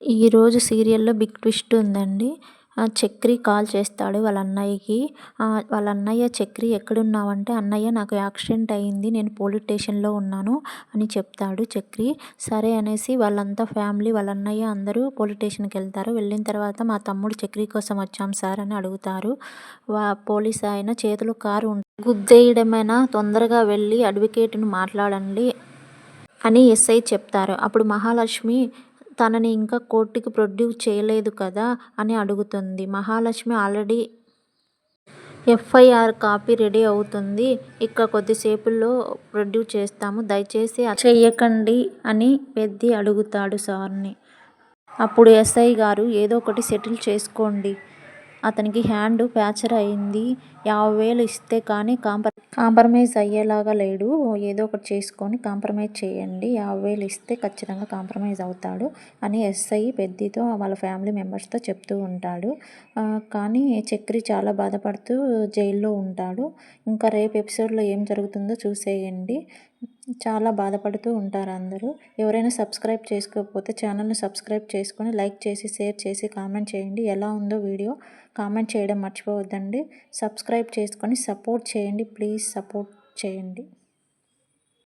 ఈరోజు సీరియల్‌లో big twist ఉందండి. చక్రి కాల్ చేస్తాడు వాళ్ళ అన్నయ్యకి. వాళ్ళ అన్నయ్య "చక్రి ఎక్కడున్నావంటే" "అన్నయ్య నాకు యాక్సిడెంట్ అయింది. నేను పోలీస్ స్టేషన్‌లో ఉన్నాను" అని చెప్తాడు చక్రి. సరే అనేసి వాళ్ళంతా ఫ్యామిలీ వాళ్ళ అన్నయ్య అందరూ పోలీస్ స్టేషన్‌కెళ్తారు. వెళ్ళిన తర్వాత "మా తమ్ముడు చక్రి కోసం వచ్చాం సార్" అని అడుగుతారు. పోలీస్ ఆయన చేతిలో కారు గుద్దేయడమేనా తొందరగా వెళ్ళి అడ్వకేట్‌ని మాట్లాడండి అని ఎస్ఐ చెప్తారు. అప్పుడు మహాలక్ష్మి తనని ఇంకా కోర్టుకి ప్రొడ్యూస్ చేయలేదు కదా అని అడుగుతుంది. Mahalakshmi already FIR copy ready అవుతుంది. ఇక కొద్దిసేపుల్లో ప్రొడ్యూస్ చేస్తాము. దయచేసి చెయ్యకండి అని పెద్ది అడుగుతాడు సార్‌ని. అప్పుడు ఎస్ఐ గారు "ఏదో ఒకటి సెటిల్ చేసుకోండి. అతనికి హ్యాండ్ ఫ్రాక్చర్ అయింది. 50,000 ఇస్తే కానీ కాంప్రమైజ్ అయ్యేలాగా లేడు. ఏదో ఒకటి చేసుకొని కాంప్రమైజ్ చేయండి. 50,000 ఇస్తే ఖచ్చితంగా కాంప్రమైజ్ అవుతాడు" అని ఎస్ఐ పెద్దితో వాళ్ళ ఫ్యామిలీ మెంబర్స్‌తో చెప్తూ ఉంటాడు. కానీ చక్రి చాలా బాధపడుతూ జైల్లో ఉంటాడు. ఇంకా రేపు ఎపిసోడ్‌లో ఏం జరుగుతుందో చూసేయండి. చాలా బాధపడుతూ ఉంటారు అందరూ. ఎవరైనా సబ్స్క్రైబ్ చేసుకోకపోతే ఛానల్‌ని సబ్స్క్రైబ్ చేసుకొని లైక్ చేసి, షేర్ చేసి, కామెంట్ చేయండి. ఎలా ఉందో వీడియో కామెంట్ చేయడం మర్చిపోవద్దండి. సబ్స్క్రైబ్ చేసుకొని సపోర్ట్ చేయండి. ప్లీజ్ సపోర్ట్ చేయండి.